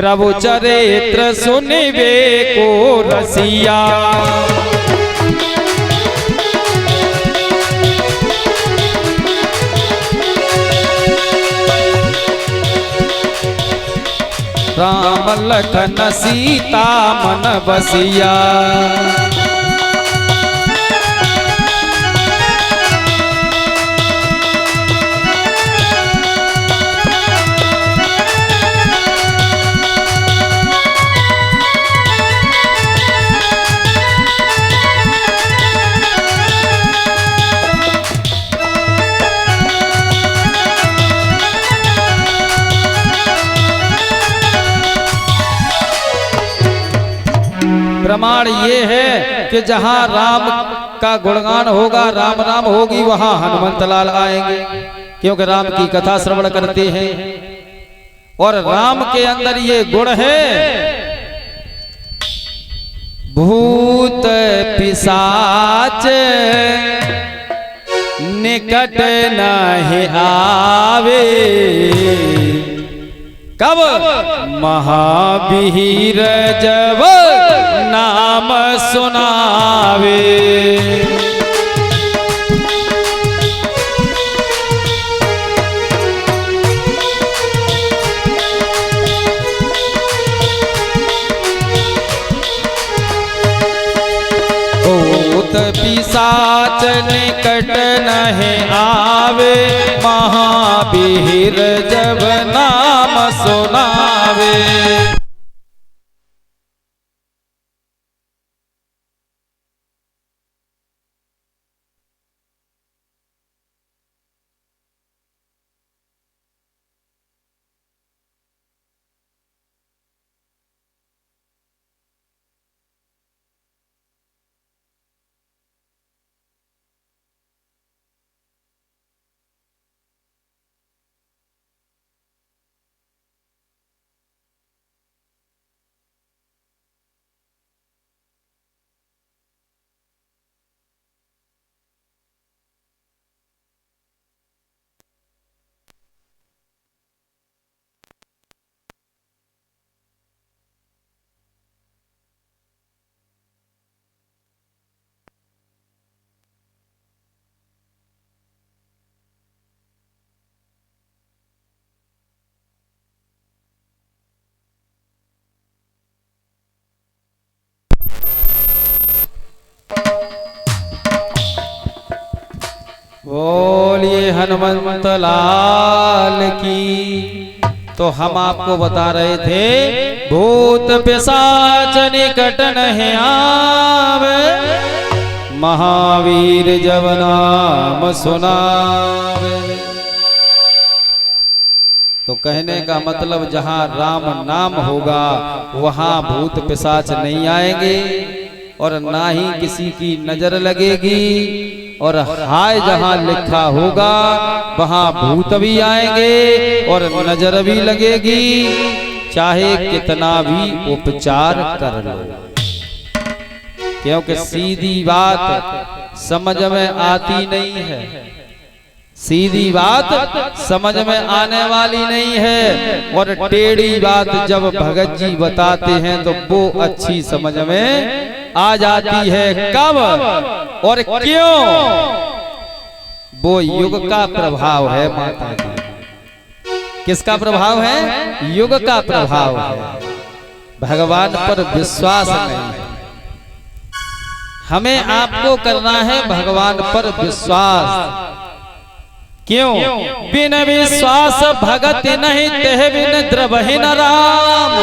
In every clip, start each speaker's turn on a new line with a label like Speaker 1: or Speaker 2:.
Speaker 1: प्रभु चरित्र सुनिवे को रसिया। राम लखन सीता मन बसिया। प्रमाण ये है कि जहां राम का गुणगान होगा, राम नाम होगी, वहां हनुमंत लाल आएंगे, क्योंकि राम की कथा श्रवण करते हैं। और राम के अंदर ये गुण है, भूत पिशाच निकट नहीं आवे, कब महावीर जब नाम सुनावे। भूत पिशाच निकट नहीं आवे, महावीर जब नाम सुनावे। बोलिए हनुमंत लाल की। तो हम आपको बता रहे थे, भूत पिशाच निकट नहीं आवे, महावीर जब नाम सुनावे। तो कहने का मतलब जहां राम नाम होगा वहां भूत पिशाच नहीं आएंगे, और ना ही किसी की नजर लगेगी। और हाय जहां लिखा होगा वहां भूत भी आएंगे और नजर भी लगेगी, चाहे कितना भी उपचार कर लो। क्योंकि सीधी बात समझ में आती नहीं है, सीधी बात समझ में आने वाली नहीं है। और टेढ़ी बात जब भगत जी बताते हैं तो वो अच्छी समझ में आ जाती है। कब और क्यों? वो युग का प्रभाव है माता जी। किसका प्रभाव है? युग का प्रभाव है। भगवान पर विश्वास नहीं है। हमें आपको करना है भगवान पर विश्वास। क्यों? बिन विश्वास भगत नहीं, तेह बिन द्रवहि न राम।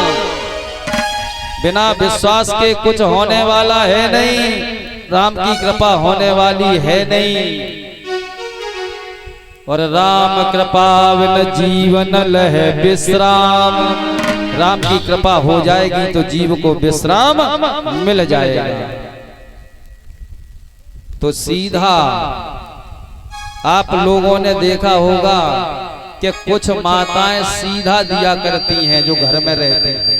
Speaker 1: बिना विश्वास के कुछ होने वाला है नहीं, राम की कृपा होने वाली है नहीं। और राम कृपा बिन जीवन लहे विश्राम। राम की कृपा हो जाएगी तो जीव को विश्राम मिल जाएगा। तो सीधा आप लोगों ने देखा होगा कि कुछ माताएं सीधा दिया करती हैं जो घर में रहते हैं।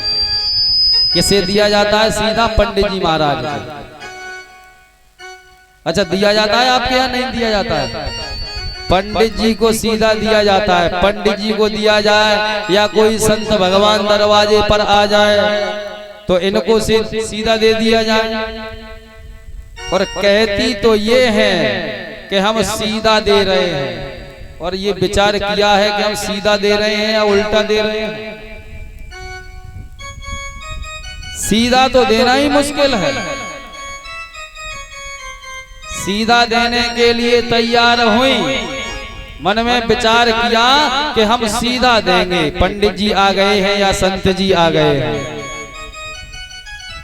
Speaker 1: किसे दिया जाता है सीधा? पंडित जी महाराज। अच्छा, दिया जाता है आपके यहाँ? नहीं दिया जाता है। पंडित जी को सीधा दिया जाता है, पंडित जी को दिया जाए या कोई संत भगवान दरवाजे पर आ जाए तो इनको सीधा दे दिया जाए। और कहती तो ये है कि हम सीधा दे रहे हैं, और ये विचार किया है कि हम सीधा दे रहे हैं या उल्टा दे रहे हैं। सीधा तो देना ही मुश्किल है। सीधा देने के लिए तैयार हुई, मन में विचार किया कि हम सीधा देंगे। पंडित जी आ गए हैं या संत जी आ गए हैं,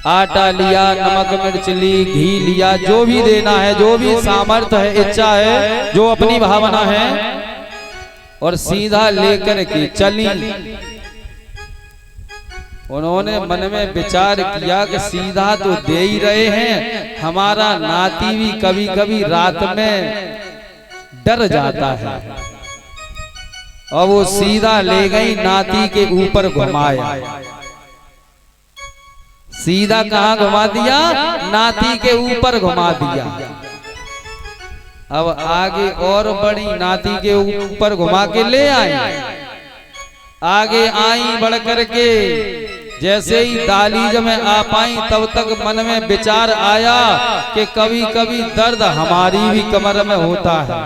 Speaker 1: आटा लिया, नमक मिर्च ली, घी लिया, जो भी देना है, जो भी सामर्थ्य है, इच्छा है, जो अपनी भावना है, और सीधा लेकर के चली। उन्होंने मन में विचार किया कि सीधा तो दे ही रहे हैं, हमारा नाती भी कभी कभी रात में डर जाता है, और वो सीधा ले गई, नाती के ऊपर घुमाया। सीधा कहाँ घुमा दिया? नाती के ऊपर घुमा दिया। अब आगे और बड़ी, नाती के ऊपर घुमा के ले आई। आगे आई बढ़ करके, जैसे ही दालीज में आ पाई तब तक मन में विचार आया कि कभी कभी दर्द हमारी भी कमर में होता है,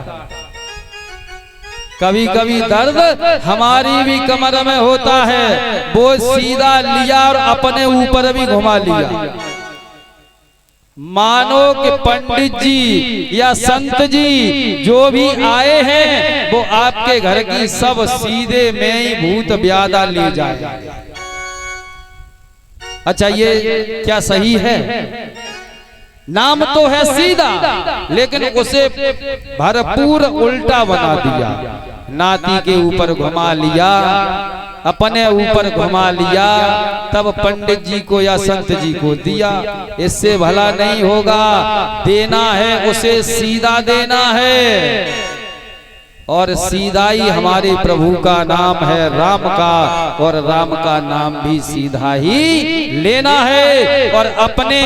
Speaker 1: कभी कभी दर्द हमारी भी कमर में होता है। वो सीधा लिया और अपने ऊपर भी घुमा लिया। मानो कि पंडित जी या संत जी जो भी आए हैं वो आपके घर की सब सीधे में ही भूत ब्यादा ले जाए। अच्छा, ये क्या सही है? नाम तो है सीधा, लेकिन उसे भरपूर उल्टा बना दिया। नाती के ऊपर घुमा लिया, अपने ऊपर घुमा लिया, तब पंडित जी को या संत जी को दिया। इससे भला नहीं होगा। देना है उसे सीधा देना है, और सीधा ही हमारे प्रभु का नाम है, राम का, और राम का नाम भी सीधा ही लेना है। और अपने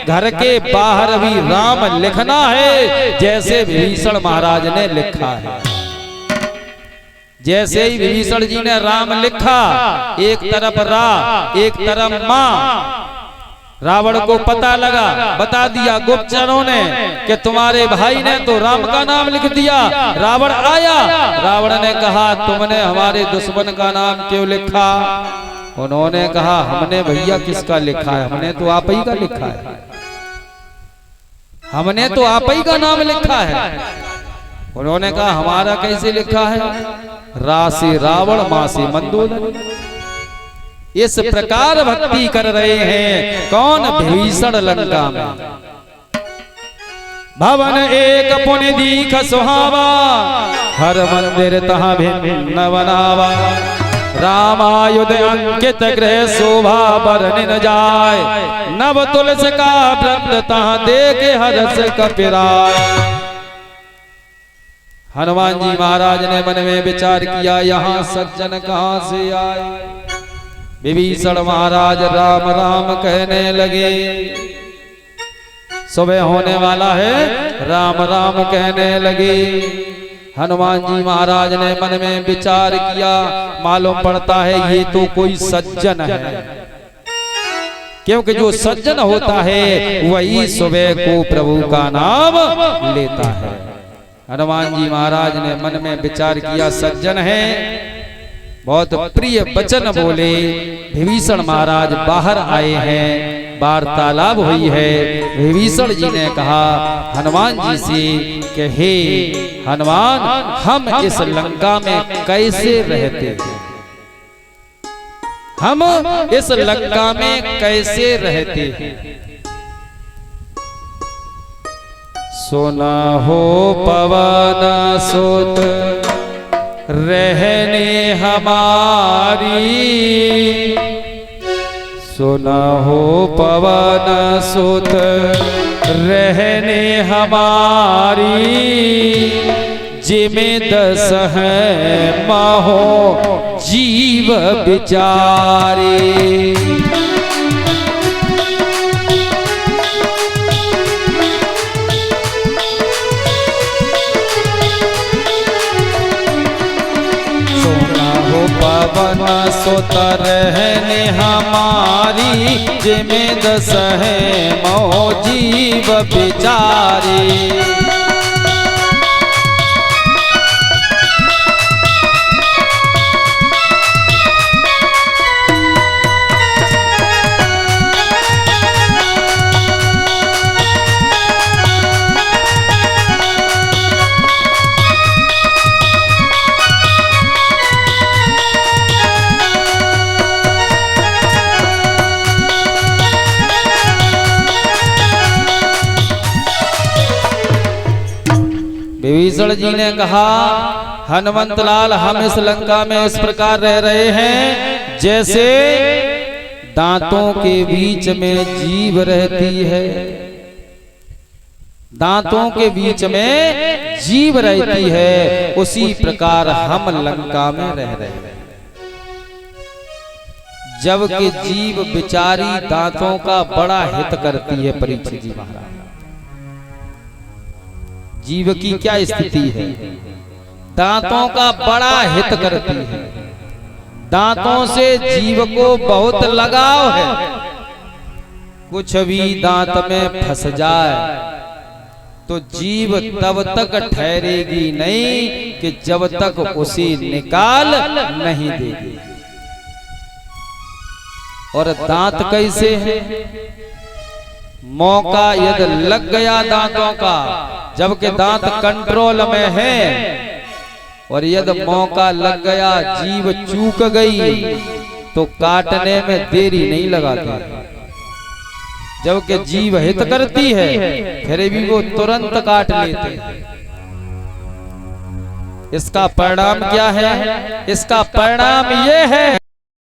Speaker 1: घर के बाहर भी राम लिखना है, जैसे विभीषण महाराज ने लिखा है। जैसे ही विभीषण जी ने राम लिखा, एक तरफ रा, एक तरफ माँ, रावण को पता लगा, बता दिया गुप्तचरों ने कि तुम्हारे भाई ने तो राम का नाम लिख दिया। रावण आया, रावण ने कहा तुमने हमारे दुश्मन का नाम क्यों लिखा? उन्होंने कहा हमने भैया किसका लिखा है, हमने तो आप ही का लिखा है, हमने तो आप ही का नाम लिखा है। उन्होंने कहा हमारा कैसे लिखा है? रा से रावण, मां से मंदोदरी। इस प्रकार भक्ति कर रहे हैं कौन? विभीषण लंका में। भवन एक पुनि दीख सुहावा, हर मंदिर तहाँ भिन्न बनावा। रामायुध अंकित गृह शोभा बरन जाय, नव तुलस का व्रत तहाँ देखे हरस कपिराय। हनुमान जी महाराज ने मन में विचार किया, यहाँ सज्जन कहाँ से आए? विभीषण महाराज राम राम कहने लगे। सुबह होने वाला है, राम राम कहने लगे। हनुमान जी महाराज ने मन में विचार किया, मालूम पड़ता है ये तो कोई सज्जन है, क्योंकि जो सज्जन होता है वही सुबह को प्रभु का नाम लेता है। हनुमान जी महाराज ने मन में विचार किया, सज्जन है, बहुत प्रिय वचन बोले। विभीषण महाराज बाहर आए हैं, वार्तालाप हुई है। विभीषण जी ने कहा हनुमान जी से कि हे हनुमान, हम इस लंका में कैसे रहते हैं? हम इस लंका में कैसे रहते हैं? सुना हो पवन सुत रहने हमारी, सुना हो पवन सुत रहने हमारी। जिमे दस है माहो जीव बिचारे। पवन सुत रहने हमारी जिमें दस है मोह जीव बिचारी। विभीषण जी ने कहा, हनुमंत लाल, हम इस लंका में इस प्रकार रह रहे हैं जैसे दांतों के बीच में जीभ रहती है। दांतों के बीच में जीभ रहती है, उसी प्रकार हम लंका में रह रहे हैं। जबकि जीभ बिचारी दांतों का बड़ा हित करती है। परीक्षित जी महाराज, जीव की क्या स्थिति है? दांतों का बड़ा हित करती है। दांतों से जीव को बहुत लगाव है। कुछ भी दांत में फंस जाए तो जीव तब तक ठहरेगी नहीं कि जब तक उसे निकाल नहीं देगी। और दांत कैसे है? मौका यदि लग गया दांतों का, जबकि दांत कंट्रोल में है, और यदि मौका लग गया, जीभ चूक गई, तो काटने में देरी नहीं लगाती। जबकि जीभ हित करती है, फिर भी वो तुरंत काट लेते हैं। इसका परिणाम क्या है? इसका परिणाम ये है